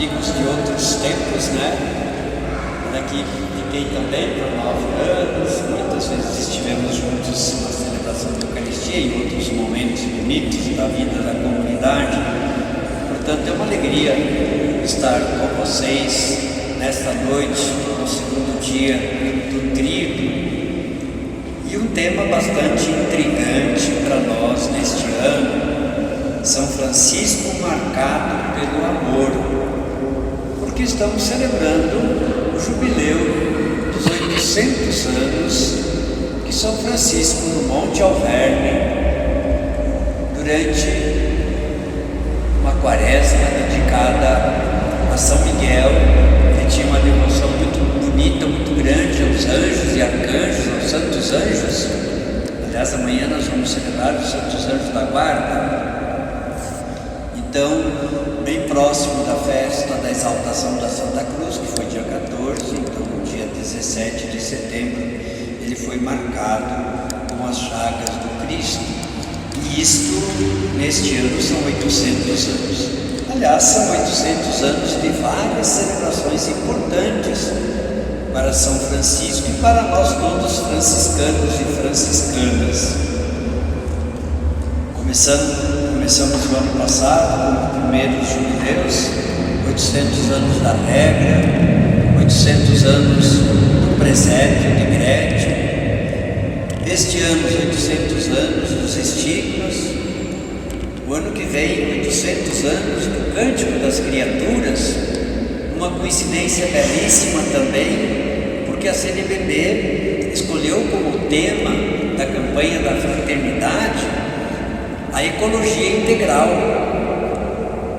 amigos de outros tempos, né? Aqui fiquei também por 9 anos, muitas vezes estivemos juntos na celebração da Eucaristia e em outros momentos bonitos da vida da comunidade. Portanto, é uma alegria estar com vocês nesta noite, no segundo dia do Tríduo, e um tema bastante intrigante para nós neste ano: São Francisco marcado pelo amor, porque estamos celebrando o jubileu dos 800 anos que São Francisco, no Monte Alverne, durante uma quaresma dedicada a São Miguel, que tinha uma devoção muito bonita, muito grande aos anjos e arcanjos, aos santos anjos. Aliás, amanhã nós vamos celebrar os santos anjos da guarda. Então, bem próximo da festa da exaltação da Santa Cruz, que foi dia 14, então no dia 17 de setembro, ele foi marcado com as chagas do Cristo. E isto, neste ano, são 800 anos. Aliás, são 800 anos de várias celebrações importantes para São Francisco e para nós todos franciscanos e franciscanas. Começamos o ano passado com os primeiros jubileus, 800 anos da regra, 800 anos do presépio de Grétio. Este ano, os 800 anos dos estigmas. O ano que vem, 800 anos do Cântico das Criaturas. Uma coincidência belíssima também, porque a CNBB escolheu como tema da campanha da fraternidade a ecologia integral.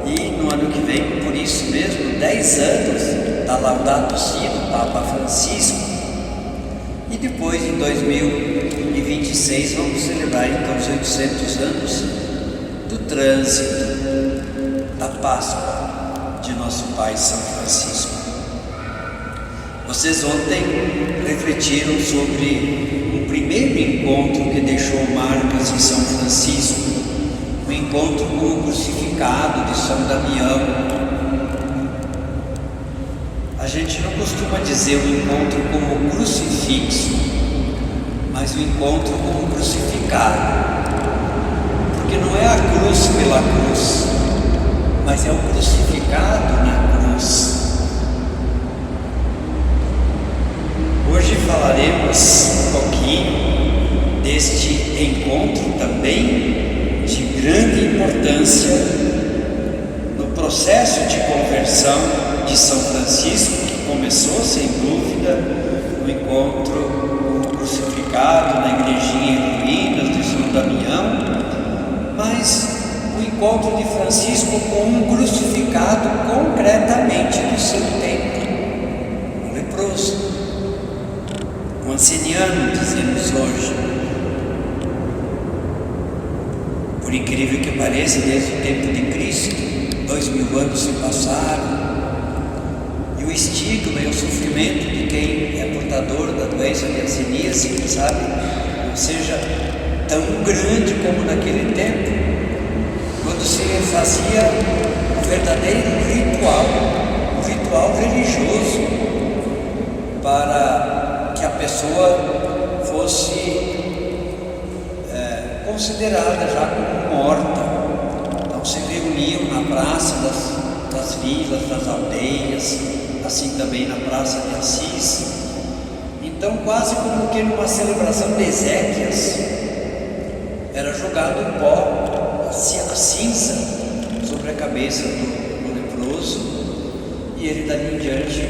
E no ano que vem, por isso mesmo, 10 anos da Laudato Si do Papa Francisco. E depois, em 2026, vamos celebrar então os 800 anos do trânsito da Páscoa de nosso Pai São Francisco. Vocês ontem refletiram sobre um primeiro encontro que deixou marcas em São Francisco, o encontro com o crucificado de São Damião. A gente não costuma dizer o encontro com o crucifixo, mas o encontro com o crucificado, porque não é a cruz pela cruz, mas é o crucificado na cruz. Hoje falaremos um pouquinho deste encontro também de grande importância no processo de conversão de São Francisco, que começou sem dúvida no encontro com o crucificado na igrejinha em ruínas de São Damião, mas o encontro de Francisco com um crucificado concretamente do seu tempo, o leproso, o anceniano, dizemos hoje. Por incrível que pareça, desde o tempo de Cristo, 2000 anos se passaram, e o estigma e o sofrimento de quem é portador da doença de hanseníase, quem sabe, não seja tão grande como naquele tempo, quando se fazia um verdadeiro ritual religioso, para que a pessoa fosse considerada já como morta. Então se reuniam na praça das vilas, das aldeias, assim também na praça de Assis. Então, quase como que numa celebração de exéquias, era jogado o pó, a cinza, sobre a cabeça do leproso, e ele dali em diante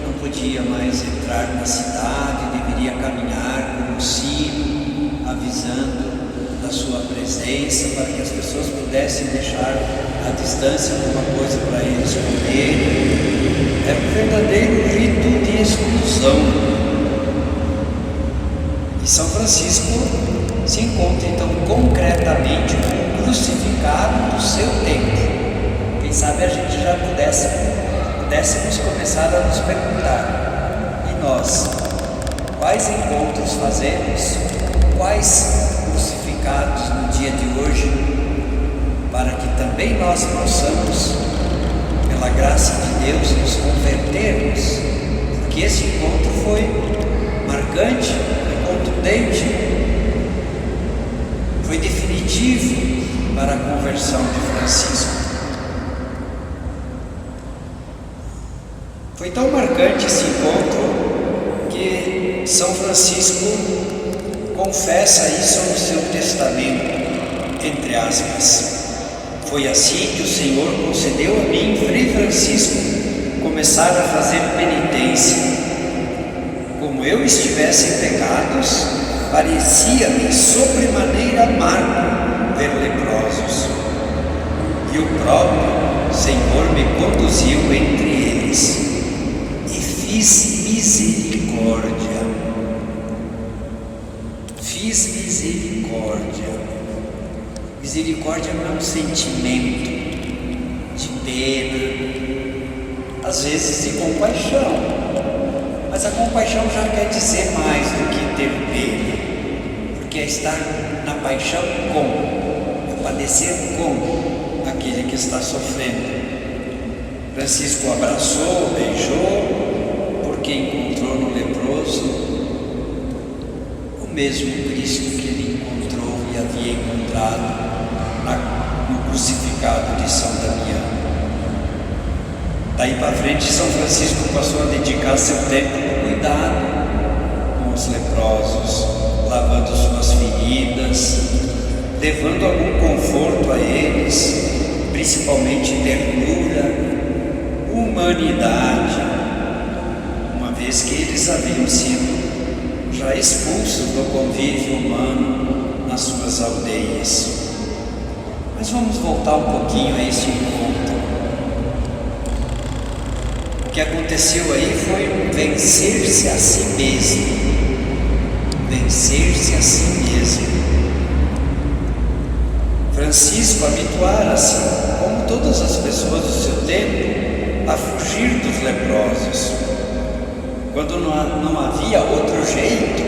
não podia mais entrar na cidade, deveria caminhar com um sino avisando da sua presença, para que as pessoas pudessem deixar à distância alguma coisa para eles comerem. Era um verdadeiro rito de exclusão. E São Francisco se encontra então concretamente com o crucificado do seu tempo. Quem sabe a gente já pudéssemos começar a nos perguntar: e nós? Quais encontros fazemos? Quais crucificados no dia de hoje? Para que também nós possamos, pela pela graça de Deus, nos convertermos, porque esse encontro foi marcante, foi contundente, foi definitivo para a conversão de Francisco. Foi tão marcante esse encontro que São Francisco confessa isso no seu testamento, entre aspas. Foi assim que o Senhor concedeu a mim, Frei Francisco, começar a fazer penitência. Como eu estivesse em pecados, parecia-me sobremaneira amargo ver leprosos. E o próprio Senhor me conduziu entre eles e fiz misericórdia. Fiz misericórdia. Misericórdia não é um sentimento de pena, às vezes de compaixão, mas a compaixão já quer dizer mais do que ter pena, porque é estar na paixão com, é padecer com aquele que está sofrendo. Francisco abraçou, beijou, porque encontrou no leproso o mesmo Cristo que ele encontrou e havia encontrado no crucificado de São Damião. Daí para frente, São Francisco passou a dedicar seu tempo no cuidado com os leprosos, lavando suas feridas, levando algum conforto a eles, principalmente ternura, humanidade, uma vez que eles haviam sido já expulsos do convívio humano nas suas aldeias. Mas vamos voltar um pouquinho a esse encontro. O que aconteceu aí foi vencer-se a si mesmo. Vencer-se a si mesmo. Francisco habituara-se, como todas as pessoas do seu tempo, a fugir dos leprosos. Quando não havia outro jeito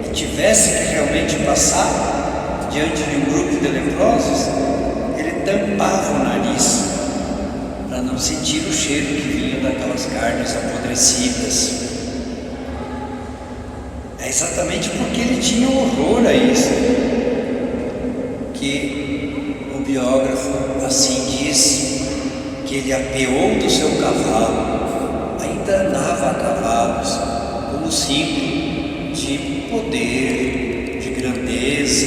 e tivesse que realmente passar diante de um grupo de leprosos, ele tampava o nariz para não sentir o cheiro que vinha daquelas carnes apodrecidas. É exatamente porque ele tinha horror a isso que o biógrafo assim diz, que ele apeou do seu cavalo, ainda andava a cavalos, como símbolo de poder, de grandeza,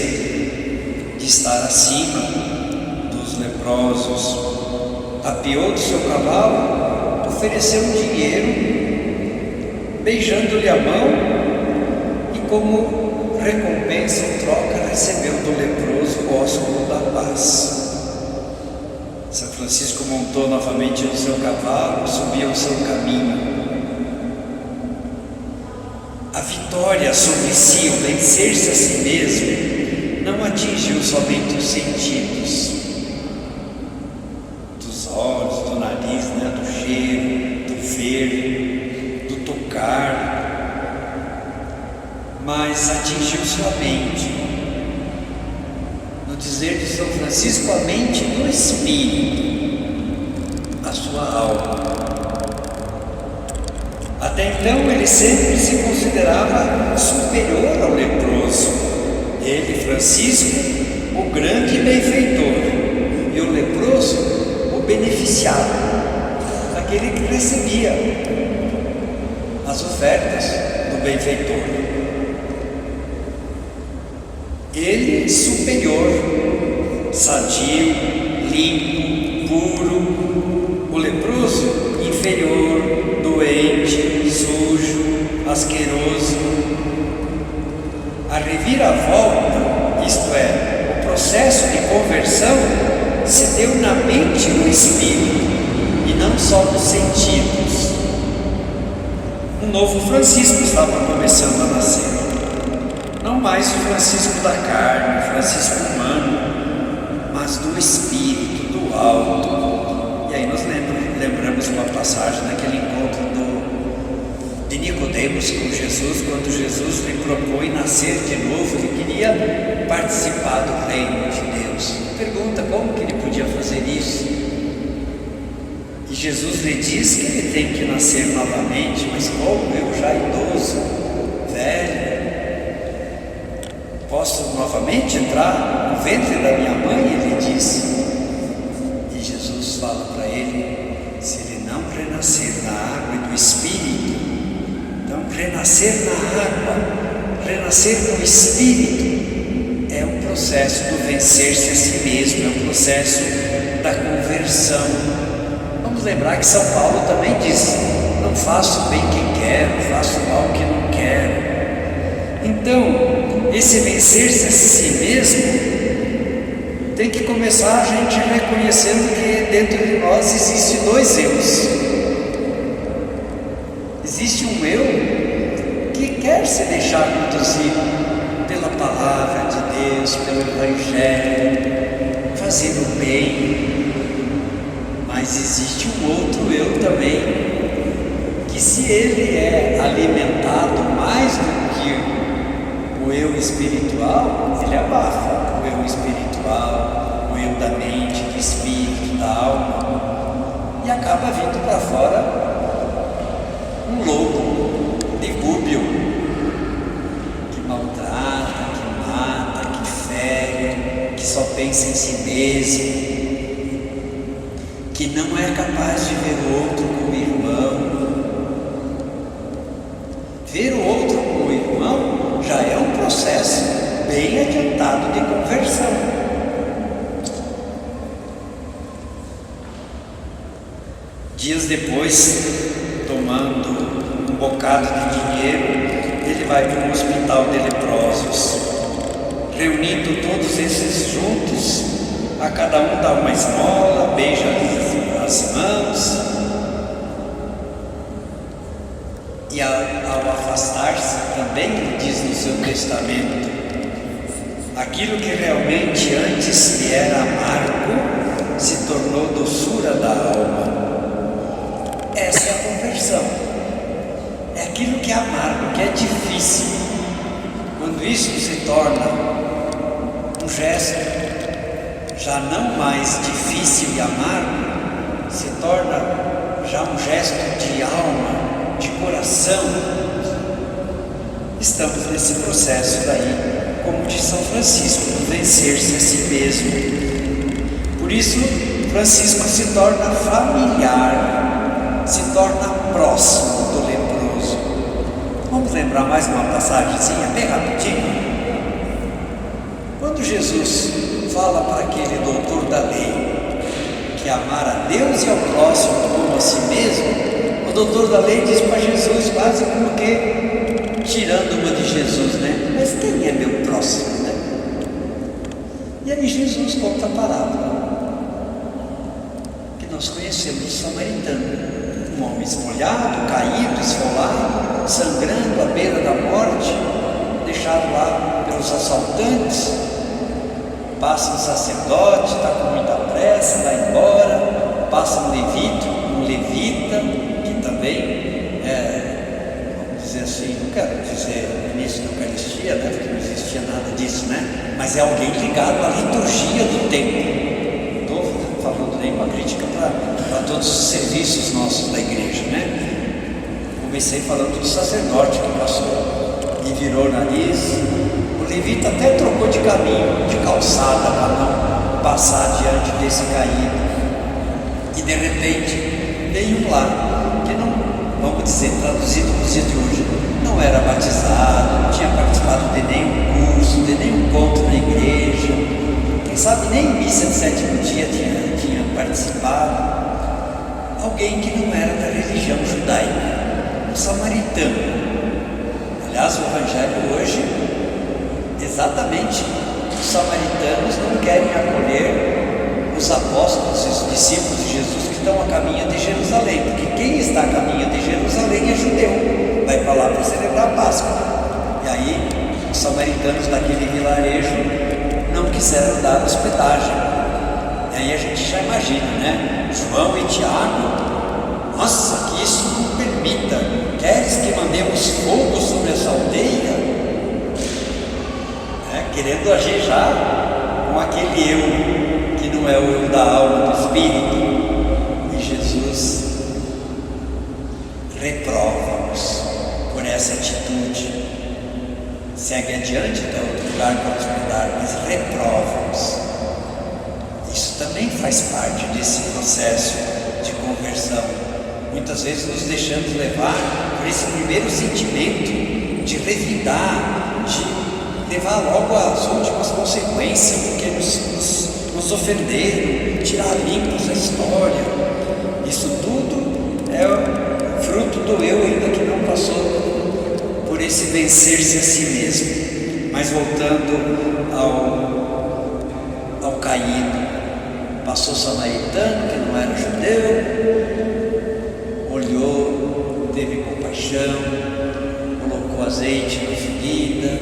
de estar acima dos leprosos. Apeou do seu cavalo, ofereceu um dinheiro, beijando-lhe a mão, e como recompensa em troca recebeu do leproso o ósculo da paz. São Francisco montou novamente no seu cavalo, subiu o seu caminho. A vitória sobre si, o vencer-se a si mesmo, não atingiu somente os sentidos, dos olhos, do nariz, do cheiro, do ver, do tocar, mas atingiu sua mente. No dizer de São Francisco, a mente do espírito, a sua alma. Até então ele sempre se considerava superior ao leproso. Ele, Francisco, o grande benfeitor, e o leproso, o beneficiado, aquele que recebia as ofertas do benfeitor. Ele superior, sadio, limpo, puro, o leproso inferior, doente, sujo, asqueroso. A reviravolta, isto é, o processo de conversão, se deu na mente e no espírito, e não só nos sentidos. Um novo Francisco estava começando a nascer. Não mais o Francisco da carne, o Francisco humano, mas do espírito, do alto. E aí nós lembramos uma passagem daquele encontro de Nicodemos com Jesus, quando Jesus lhe propõe nascer de novo. Ele queria participar do reino de Deus. Pergunta como que ele podia fazer isso. E Jesus lhe diz que ele tem que nascer novamente, mas como eu já idoso, velho, posso novamente entrar no ventre da minha mãe? Ele disse. E Jesus fala para ele, se ele não renascer na água e do Espírito, então renascer na água, renascer no Espírito, é um processo do vencer-se a si mesmo, é um processo da conversão. Vamos lembrar que São Paulo também diz, não faço o bem que quero, faço o mal que não quero. Então, esse vencer-se a si mesmo tem que começar a gente reconhecendo que dentro de nós existem dois eus. Existe um eu que quer se deixar conduzir pela palavra de Deus, pelo Evangelho, fazer o bem. Mas existe um outro eu também, que se ele é alimentado mais do que o eu espiritual, ele abafa o eu espiritual, o eu da mente, do espírito, da alma, e acaba vindo para fora um lobo tegúbio, que maltrata, que mata, que fere, que só pensa em si mesmo, que não é capaz de ver o outro como irmão. Ver o outro como irmão já é um processo bem adiantado de conversão. Dias depois, tomando um bocado de dinheiro, ele vai para um hospital de leprosos. Reunindo todos esses juntos, a cada um dá uma esmola, beija as mãos, e ao afastar-se também ele diz no seu testamento, aquilo que realmente antes lhe era amargo se tornou doçura da alma. Essa é a conversão, é aquilo que é amargo, que é difícil. Quando isso se torna um gesto já não mais difícil e amargo, se torna já um gesto de alma, de coração. Estamos nesse processo daí, como de São Francisco, do vencer-se a si mesmo. Por isso, Francisco se torna familiar, se torna próximo do leproso. Vamos lembrar mais uma passagemzinha, bem rapidinho. Quando Jesus fala para aquele doutor da lei que amar a Deus e ao próximo como a si mesmo, o doutor da lei diz para Jesus quase como que tirando uma de Jesus, né? Mas quem é meu próximo, né? E aí Jesus conta a parábola que nós conhecemos do samaritano, um homem esmolhado, caído, esfolado, sangrando à beira da morte, deixado lá pelos assaltantes. Passa um sacerdote, está com muita pressa, vai embora, passa um levita, que também vamos dizer assim, não quero dizer início da Eucaristia, né, porque não existia nada disso, né? Mas é alguém ligado à liturgia do templo. Estou falando aí uma crítica para todos os serviços nossos da igreja, né? Comecei falando do sacerdote que passou e virou o nariz. O levita até trocou de caminho, de calçada, para não passar diante desse caído. E de repente veio um lá, que não, vamos dizer, traduzido para os dias de hoje, não era batizado, não tinha participado de nenhum curso, de nenhum encontro na igreja, quem sabe nem em missa de sétimo dia tinha participado. Alguém que não era da religião judaica, um samaritano. Aliás, o Evangelho hoje, exatamente, os samaritanos não querem acolher os apóstolos e os discípulos de Jesus que estão a caminho de Jerusalém, porque quem está a caminho de Jerusalém é judeu, vai para lá para celebrar a Páscoa. E aí, os samaritanos daquele vilarejo não quiseram dar hospedagem. E aí a gente já imagina, né? João e Tiago, nossa, que isso não permita, queres que mandemos fogo sobre essa aldeia? Querendo agir já com aquele eu, que não é o eu da alma, do espírito. E Jesus reprova-nos por essa atitude. Segue adiante, dá outro lugar para hospedar, mas reprova-nos. Isso também faz parte desse processo de conversão. Muitas vezes nos deixamos levar por esse primeiro sentimento de revidar, de levar logo às últimas consequências, porque nos ofenderam, tirar limpos a história. Isso tudo é fruto do eu ainda que não passou por esse vencer-se a si mesmo. Mas voltando ao caído, passou samaritano que não era judeu, olhou, teve compaixão, colocou azeite na ferida,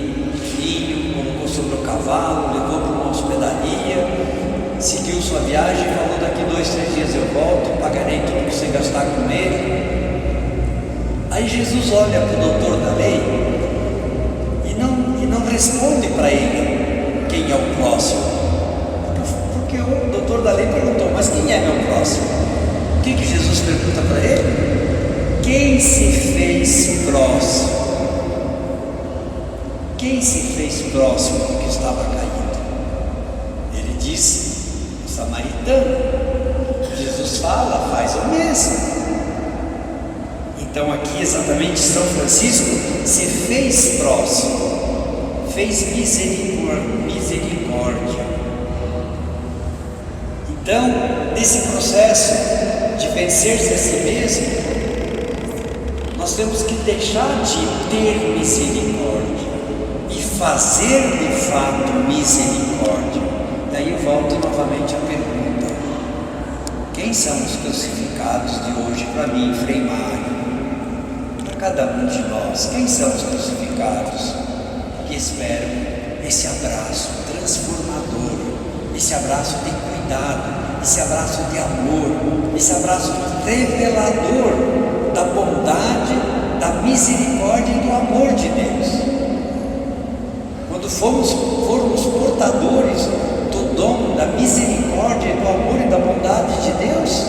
vinho, colocou sobre o cavalo, levou para uma hospedaria, seguiu sua viagem e falou: daqui 2, 3 dias eu volto, pagarei tudo que você gastar com ele. Aí Jesus olha para o doutor da lei e não responde para ele quem é o próximo, porque o doutor da lei perguntou: mas quem é meu próximo? O que Jesus pergunta para ele? Quem se fez próximo? Quem se fez próximo do que estava caído? Ele disse: o samaritano. Jesus fala: faz o mesmo. Então aqui exatamente São Francisco se fez próximo, fez misericórdia. Então, nesse processo de vencer-se a si mesmo, nós temos que deixar de ter misericórdia e fazer de fato misericórdia. Daí eu volto novamente à pergunta: quem são os crucificados de hoje para mim, Frei Mário? Para cada um de nós, quem são os crucificados que esperam esse abraço transformador, esse abraço de cuidado, esse abraço de amor, esse abraço revelador da bondade, da misericórdia e do amor de Deus? Quando formos portadores do dom da misericórdia, do amor e da bondade de Deus,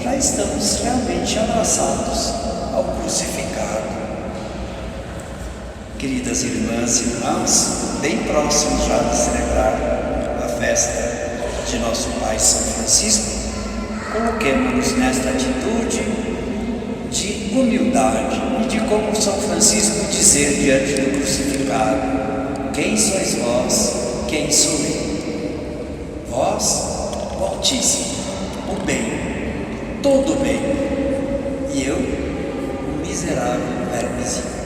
já estamos realmente abraçados ao crucificado. Queridas irmãs e irmãos, bem próximos já de celebrar a festa de nosso Pai São Francisco, coloquemos-nos nesta atitude de humildade e de como São Francisco dizer diante do crucificado: quem sois vós, quem sou eu? Vós, o Altíssimo, o bem, todo o bem, e eu, o miserável vermezinho.